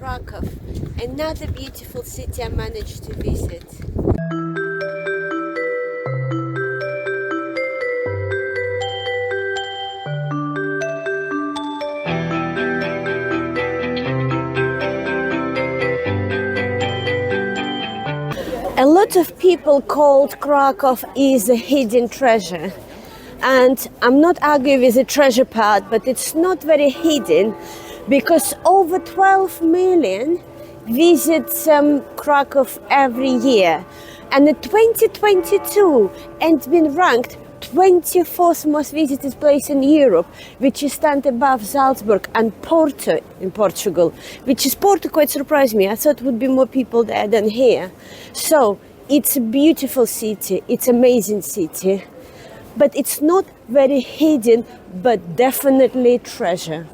Krakow, another beautiful city I managed to visit. A lot of people called Krakow is a hidden treasure. And I'm not arguing with the treasure part, but it's not very hidden because over 12 million visit Krakow every year. And in 2022, it's been ranked 24th most visited place in Europe, which is stand above Salzburg and Porto in Portugal, which is Porto quite surprised me. I thought would be more people there than here. So it's a beautiful city, it's an amazing city, but it's not very hidden, but definitely treasure.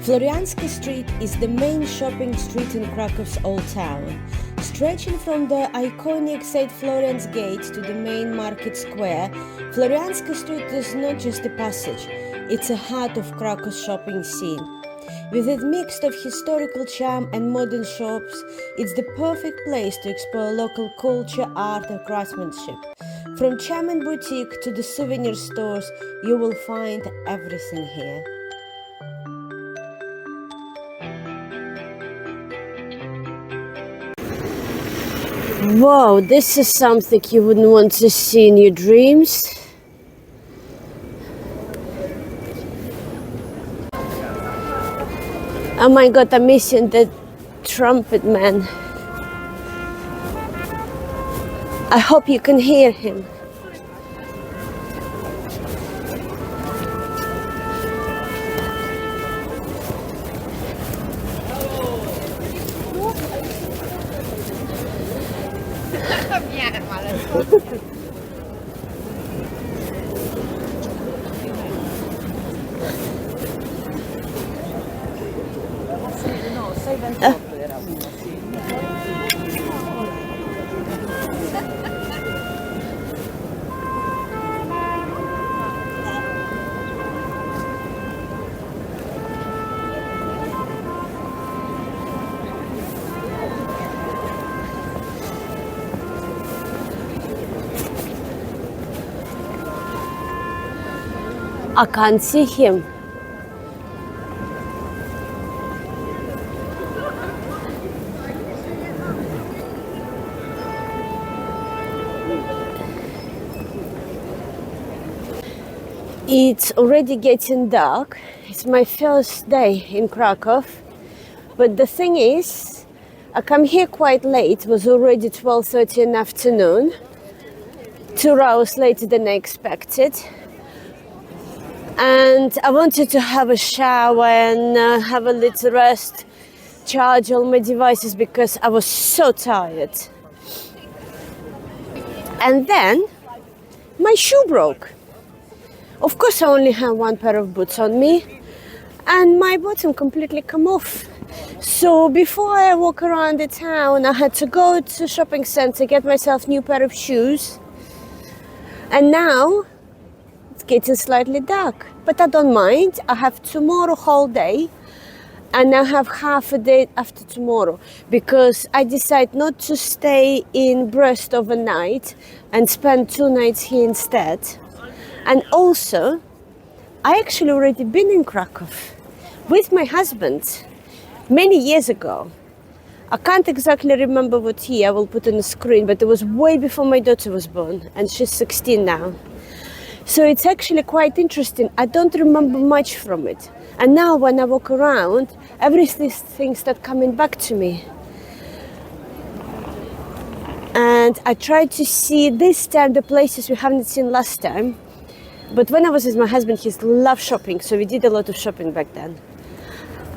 Florianska Street is the main shopping street in Krakow's Old Town. Stretching from the iconic St. Florian's Gate to the main market square, Florianska Street is not just a passage, it's a heart of Krakow's shopping scene. With its mix of historical charm and modern shops, it's the perfect place to explore local culture, art and craftsmanship. From charm and boutique to the souvenir stores, you will find everything here. Wow, this is something you wouldn't want to see in your dreams. Oh my god, I'm missing the trumpet man. I hope you can hear him. I can't see him. It's already getting dark. It's my first day in Krakow. But the thing is, I come here quite late. It was already 12:30 in the afternoon. 2 hours later than I expected. And I wanted to have a shower and have a little rest, charge all my devices because I was so tired. And then my shoe broke. Of course I only have one pair of boots on me and my bottom completely come off. So before I walk around the town, I had to go to the shopping center, get myself a new pair of shoes. And now it's getting slightly dark, but I don't mind. I have tomorrow whole day and I have half a day after tomorrow because I decide not to stay in Brest overnight and spend 2 nights here instead. And also, I actually already been in Krakow with my husband many years ago. I can't exactly remember what year, I will put on the screen, but it was way before my daughter was born, and she's 16 now. So it's actually quite interesting. I don't remember much from it. And now when I walk around, everything starts coming back to me. And I try to see this time the places we haven't seen last time. But when I was with my husband, he loved shopping, so we did a lot of shopping back then.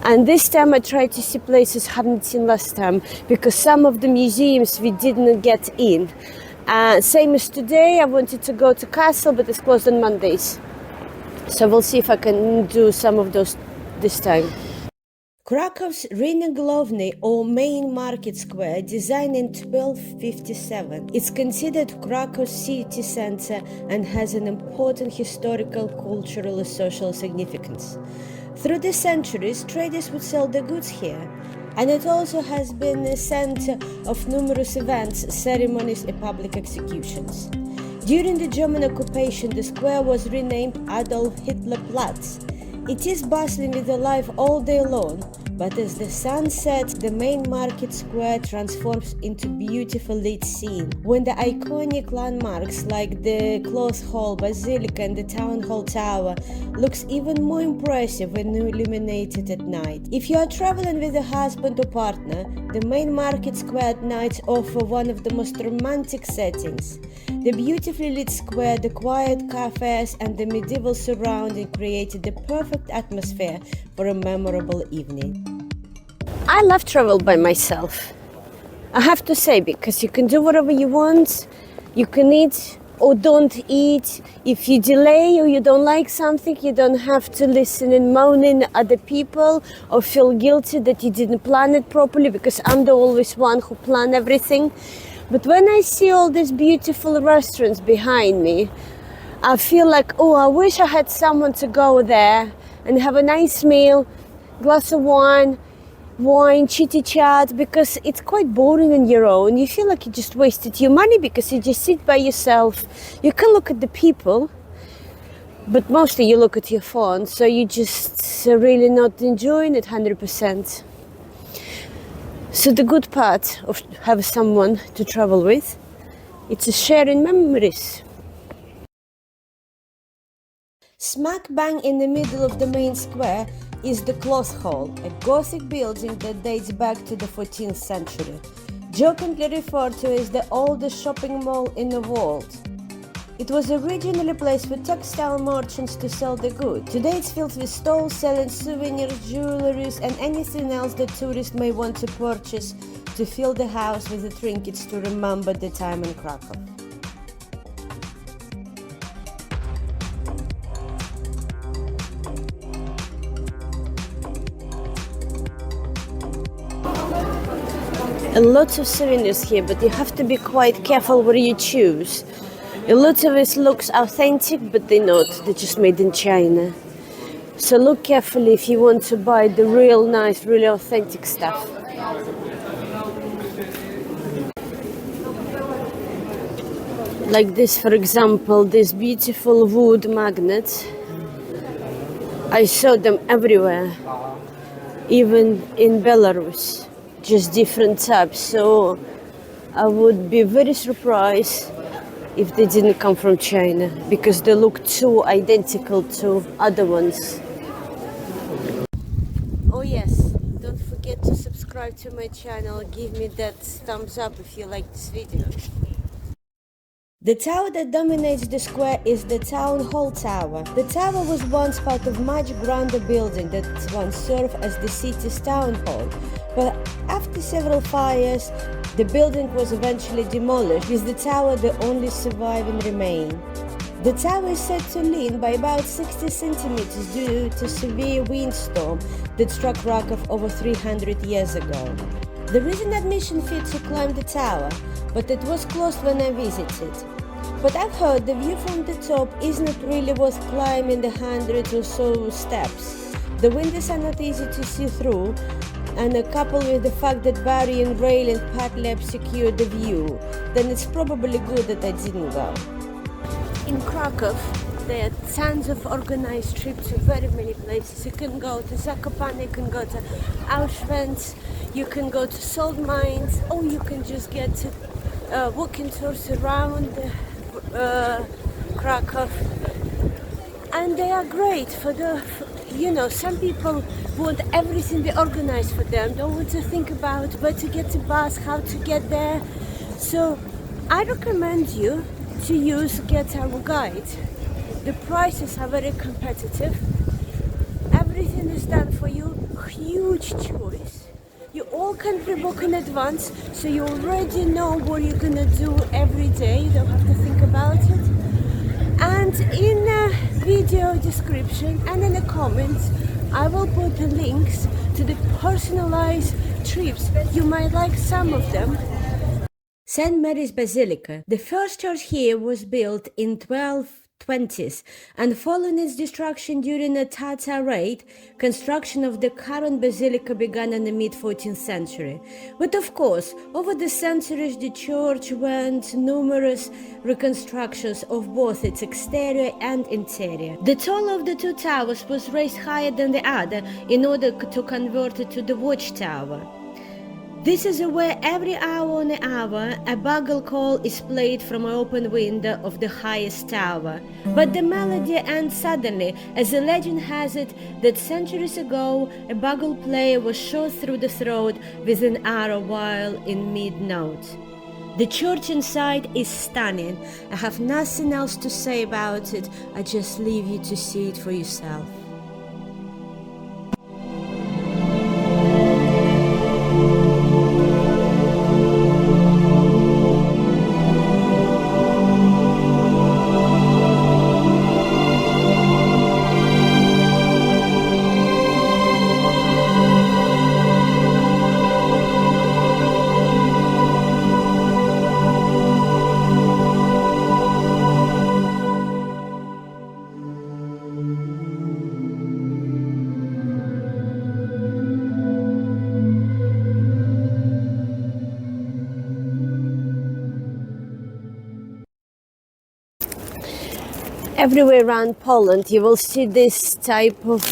And this time I tried to see places I haven't seen last time, because some of the museums we didn't get in. Same as today, I wanted to go to Castle, but it's closed on Mondays. So we'll see if I can do some of those this time. Krakow's Rynek Główny, or Main Market Square, designed in 1257. It's considered Krakow's city center and has an important historical, cultural and social significance. Through the centuries, traders would sell their goods here, and it also has been a center of numerous events, ceremonies and public executions. During the German occupation, the square was renamed Adolf Hitler Platz. It is bustling with life all day long, but as the sun sets, the main market square transforms into beautiful lit scene. When the iconic landmarks like the Cloth Hall, Basilica and the Town Hall Tower looks even more impressive when illuminated at night. If you are traveling with a husband or partner, the main market square at night offer one of the most romantic settings. The beautifully lit square, the quiet cafes and the medieval surrounding created the perfect atmosphere for a memorable evening. I love travel by myself, I have to say, because you can do whatever you want, you can eat or don't eat. If you delay or you don't like something, you don't have to listen and moaning at other people or feel guilty that you didn't plan it properly, because I'm the always one who plan everything. But when I see all these beautiful restaurants behind me, I feel like, oh, I wish I had someone to go there and have a nice meal, glass of wine, chitty chat, because it's quite boring on your own. You feel like you just wasted your money because you just sit by yourself. You can look at the people, but mostly you look at your phone, so you just really not enjoying it 100%. So the good part of having someone to travel with, it's sharing memories. Smack bang in the middle of the main square is the Cloth Hall, a Gothic building that dates back to the 14th century, jokingly referred to as the oldest shopping mall in the world. It was originally a place for textile merchants to sell their goods. Today it's filled with stalls selling souvenirs, jewelry and anything else that tourists may want to purchase to fill the house with the trinkets to remember the time in Krakow. A lot of souvenirs here, but you have to be quite careful what you choose. A lot of it looks authentic, but they're not. They're just made in China. So look carefully if you want to buy the real nice, really authentic stuff. Like this, for example, this beautiful wood magnet. I saw them everywhere, even in Belarus, just different types. So I would be very surprised if they didn't come from China, because they look too identical to other ones. Oh yes, don't forget to subscribe to my channel, give me that thumbs up if you like this video. The tower that dominates the square is the Town Hall Tower. The tower was once part of a much grander building that once served as the city's town hall, but after several fires, the building was eventually demolished, with the tower the only surviving remain. The tower is said to lean by about 60 centimeters due to severe windstorm that struck Krakow over 300 years ago. There is an admission fee to climb the tower, but it was closed when I visited. But I've heard the view from the top isn't really worth climbing the hundreds or so steps. The windows are not easy to see through, and coupled with the fact that barrier and railing partly obscure the view, then it's probably good that I didn't go. In Krakow, there are tons of organized trips to very many places. You can go to Zakopane, you can go to Auschwitz, you can go to salt mines, or you can just get walking tours around Krakow. And they are great for the, some people want everything be organized for them, don't want to think about where to get the bus, how to get there. So I recommend you to use Get Our Guide. The prices are very competitive. Everything is done for you, huge choice. You all can pre-book in advance, so you already know what you're gonna do every day. You don't have to think about it. And in the video description and in the comments, I will put the links to the personalized trips. You might like some of them. St. Mary's Basilica. The first church here was built in 1220s, and following its destruction during a Tatar raid, construction of the current basilica began in the mid-14th century. But of course, over the centuries the church went numerous reconstructions of both its exterior and interior. The taller of the two towers was raised higher than the other in order to convert it to the watchtower. This is where every hour on the hour a bugle call is played from an open window of the highest tower. But the melody ends suddenly, as the legend has it that centuries ago a bugle player was shot through the throat with an arrow while in mid-note. The church inside is stunning. I have nothing else to say about it. I just leave you to see it for yourself. Everywhere around Poland you will see this type of,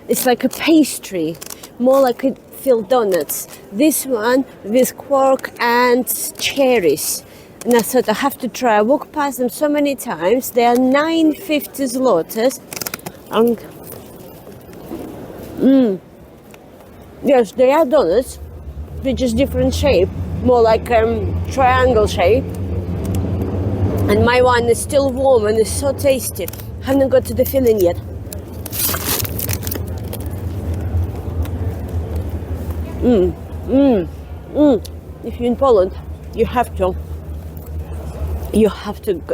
it's like a pastry, more like a filled donuts. This one with quark and cherries. And I thought I have to try. I walked past them so many times. They are 9.50 zlotys. And yes, they are donuts. They're just different shape, more like triangle shape. And my one is still warm and it's so tasty. Haven't got to the filling yet. If you're in Poland, you have to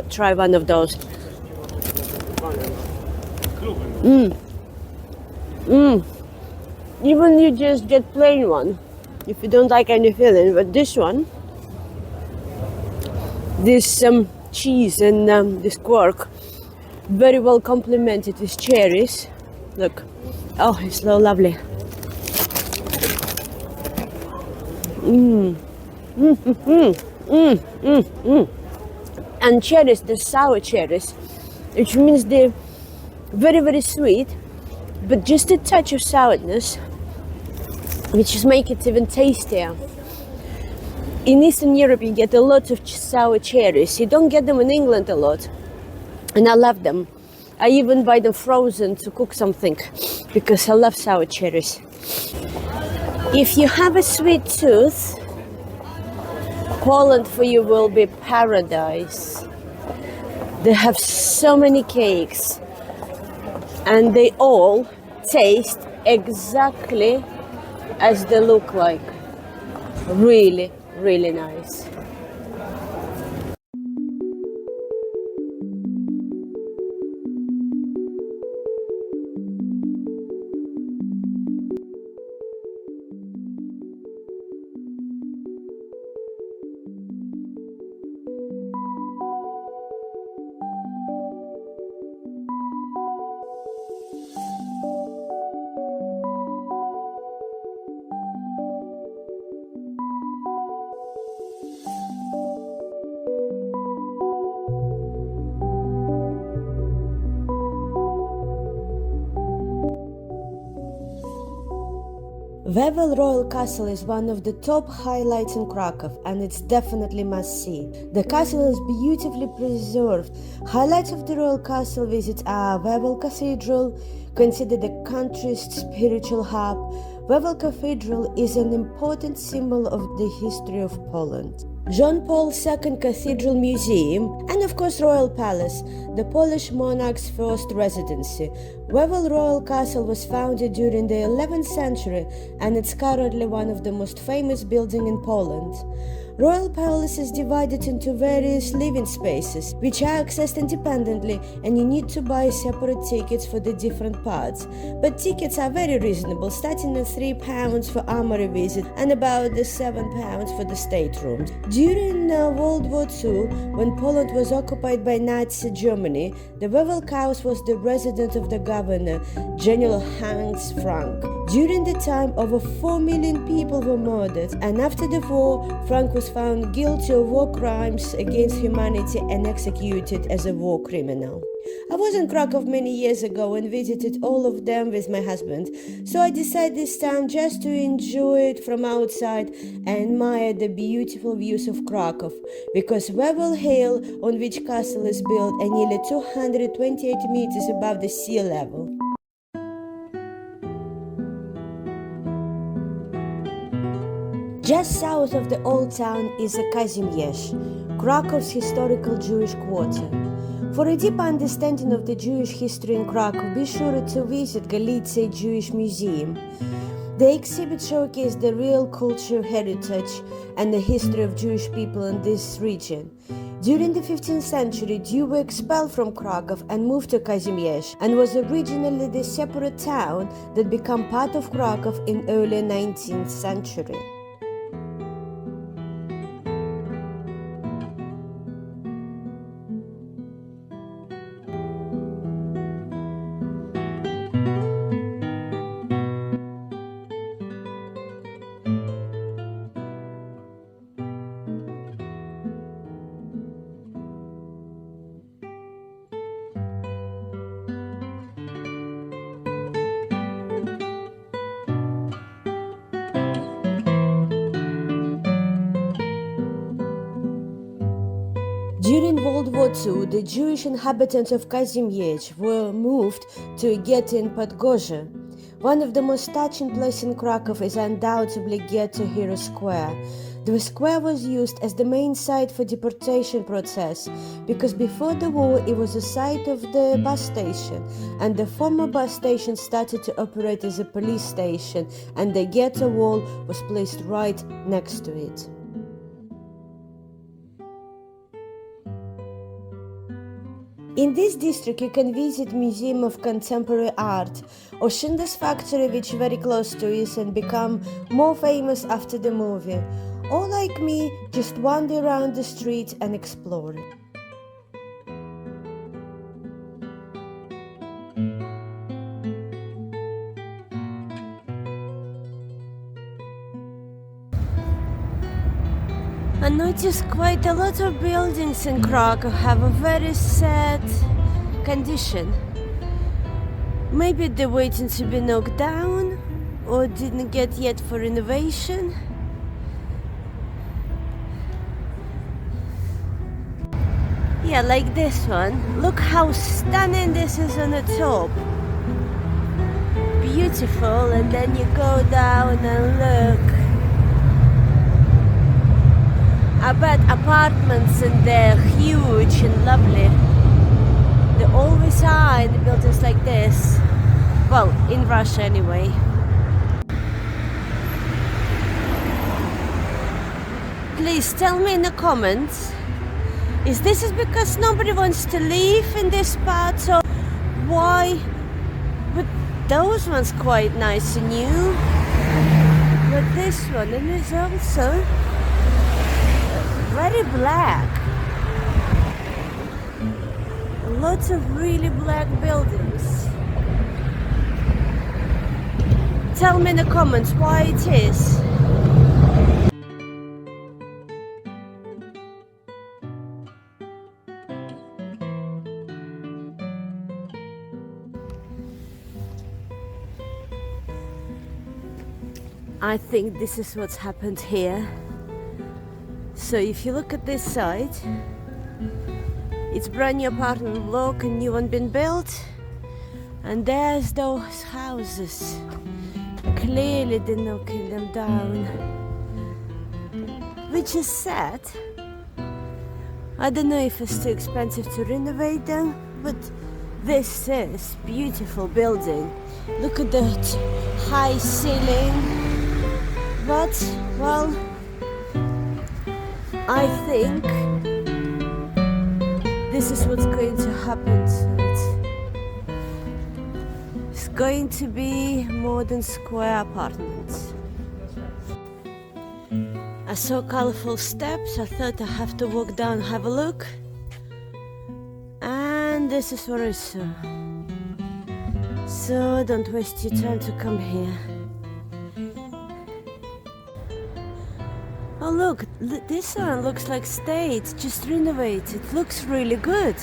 try one of those. Even you just get plain one if you don't like any filling, but this one, this cheese and this quark, very well complemented with cherries. Look, oh, it's so lovely. And cherries, the sour cherries, which means they're very, very sweet, but just a touch of sourness, which just makes it even tastier. In Eastern Europe, you get a lot of sour cherries. You don't get them in England a lot, and I love them. I even buy them frozen to cook something because I love sour cherries. If you have a sweet tooth, Poland for you will be paradise. They have so many cakes, and they all taste exactly as they look like. Really, really nice. Wawel Royal Castle is one of the top highlights in Krakow and it's definitely must see. The castle is beautifully preserved. Highlights of the Royal Castle visit are Wawel Cathedral, considered the country's spiritual hub. Wawel Cathedral is an important symbol of the history of Poland. John Paul II Cathedral Museum, and of course Royal Palace, the Polish monarch's first residency. Wawel Royal Castle was founded during the 11th century and it's currently one of the most famous buildings in Poland. Royal Palace is divided into various living spaces, which are accessed independently and you need to buy separate tickets for the different parts. But tickets are very reasonable, starting at £3 for armory visit and about £7 for the staterooms. During World War II, when Poland was occupied by Nazi Germany, the Wawel House was the residence of the governor, General Hans Frank. During the time, over 4 million people were murdered, and after the war, Frank was found guilty of war crimes against humanity and executed as a war criminal. I was in Krakow many years ago and visited all of them with my husband, so I decided this time just to enjoy it from outside and admire the beautiful views of Krakow, because Wawel Hill, on which castle is built, are nearly 228 meters above the sea level. Just south of the old town is a Kazimierz, Krakow's historical Jewish quarter. For a deep understanding of the Jewish history in Krakow, be sure to visit Galicia Jewish Museum. The exhibit showcases the real cultural heritage and the history of Jewish people in this region. During the 15th century, Jews were expelled from Krakow and moved to Kazimierz, and was originally the separate town that became part of Krakow in early 19th century. During World War II, the Jewish inhabitants of Kazimierz were moved to a ghetto in Podgorze. One of the most touching places in Krakow is undoubtedly Ghetto Hero Square. The square was used as the main site for deportation process because before the war it was a site of the bus station, and the former bus station started to operate as a police station, and the ghetto wall was placed right next to it. In this district you can visit Museum of Contemporary Art or Schindler's Factory, which is very close to us and become more famous after the movie, or like me, just wander around the street and explore. I noticed quite a lot of buildings in Krakow have a very sad condition. Maybe they're waiting to be knocked down or didn't get yet for renovation. Yeah, like this one. Look how stunning this is on the top. Beautiful, and then you go down and look. I bet apartments in there huge and lovely. They always are in the buildings like this. Well, in Russia anyway. Please tell me in the comments, is this because nobody wants to live in this part, or why? But those ones quite nice and new. But this one, and is also very black. Lots of really black buildings. Tell me in the comments why it is. I think this is what's happened here. So if you look at this side, it's brand new apartment block, a new one been built, and there's those houses. Clearly they're knocking them down, which is sad. I don't know if it's too expensive to renovate them, but this is beautiful building. Look at that high ceiling. But, well, I think this is what's going to happen to it. It's going to be modern square apartments. I saw colorful steps. I thought I have to walk down, have a look. And this is what I saw. So don't waste your time to come here. Oh look, this one looks like state, just renovated. Looks really good.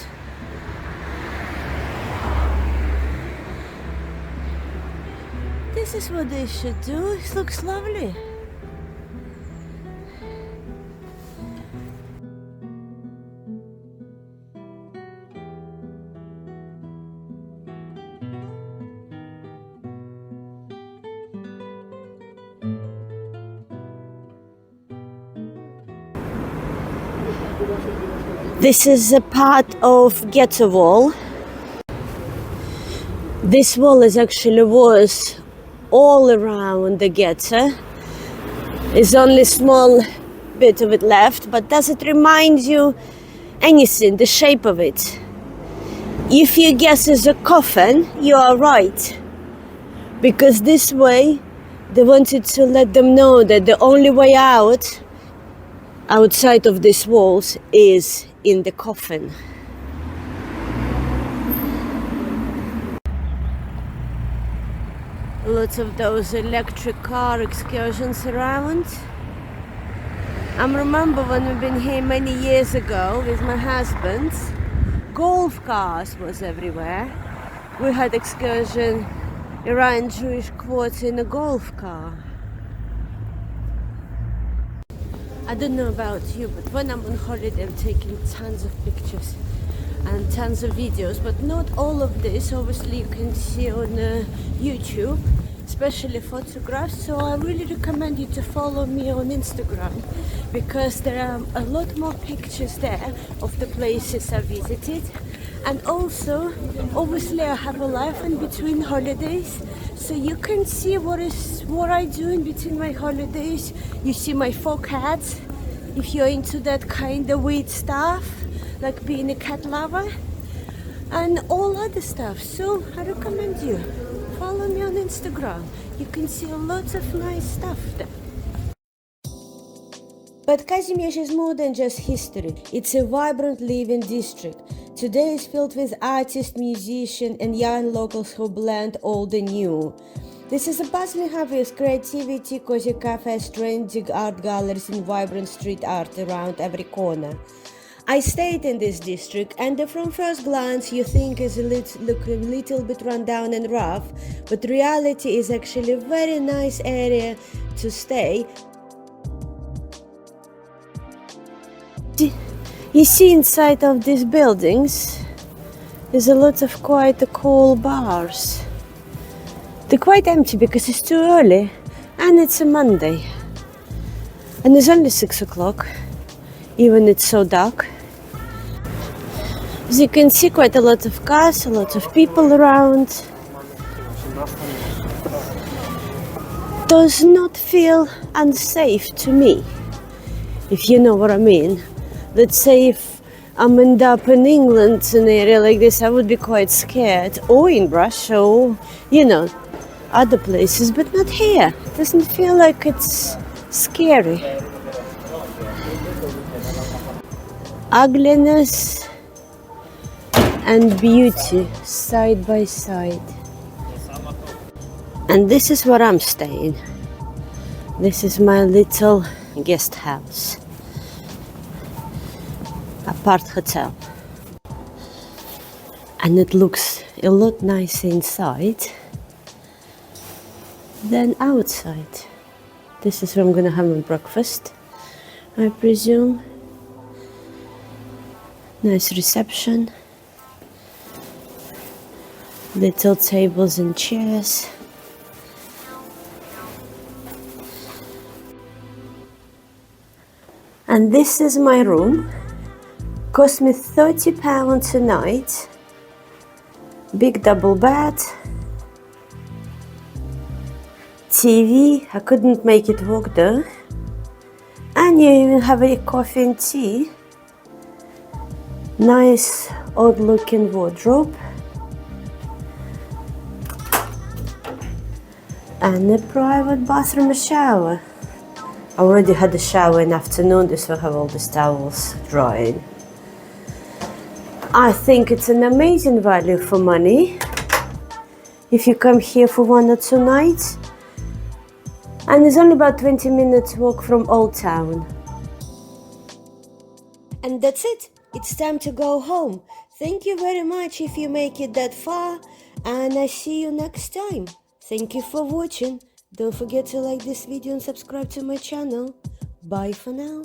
This is what they should do. It looks lovely. This is a part of ghetto wall. This wall is actually was all around the ghetto. There's only a small bit of it left, but does it remind you anything, the shape of it? If you guess it's a coffin, you are right. Because this way, they wanted to let them know that the only way out, outside of these walls, is in the coffin. Lots of those electric car excursions around. I remember when we've been here many years ago with my husband, golf cars was everywhere. We had excursion around Jewish quarter in a golf car. I don't know about you, but when I'm on holiday I'm taking tons of pictures and tons of videos, but not all of this obviously you can see on YouTube, especially photographs. So I really recommend you to follow me on Instagram, because there are a lot more pictures there of the places I visited. And also obviously I have a life in between holidays, so you can see what I do in between my holidays. You see my 4 cats, if you're into that kind of weird stuff, like being a cat lover, and all other stuff. So I recommend you follow me on Instagram. You can see lots of nice stuff there. But Kazimierz is more than just history. It's a vibrant living district. Today is filled with artists, musicians, and young locals who blend old and new. This is a bustling hub with creativity, cozy cafes, trendy art galleries, and vibrant street art around every corner. I stayed in this district, and from first glance you think it's look a little bit run down and rough, but reality is actually a very nice area to stay. You see, inside of these buildings there's a lot of quite cool bars. They're quite empty because it's too early and it's a Monday and it's only 6 o'clock, even it's so dark. As you can see, quite a lot of cars, a lot of people around. Does not feel unsafe to me, if you know what I mean. Let's say if I'm end up in England, in an area like this, I would be quite scared, or in Russia, or, you know, other places, but not here. It doesn't feel like it's scary. Ugliness and beauty side by side. And this is where I'm staying. This is my little guest house. Apart hotel, and it looks a lot nicer inside than outside. This is where I'm gonna have my breakfast, I presume. Nice reception. Little tables and chairs. And this is my room. Cost me £30 a night. Big double bed. TV, I couldn't make it work though. And you even have a coffee and tea. Nice odd looking wardrobe. And a private bathroom and shower. I already had a shower in the afternoon, so I have all these towels drying. I think it's an amazing value for money if you come here for 1 or 2 nights. And it's only about 20 minutes walk from Old Town. And that's it. It's time to go home. Thank you very much if you make it that far, and I see you next time. Thank you for watching. Don't forget to like this video and subscribe to my channel. Bye for now.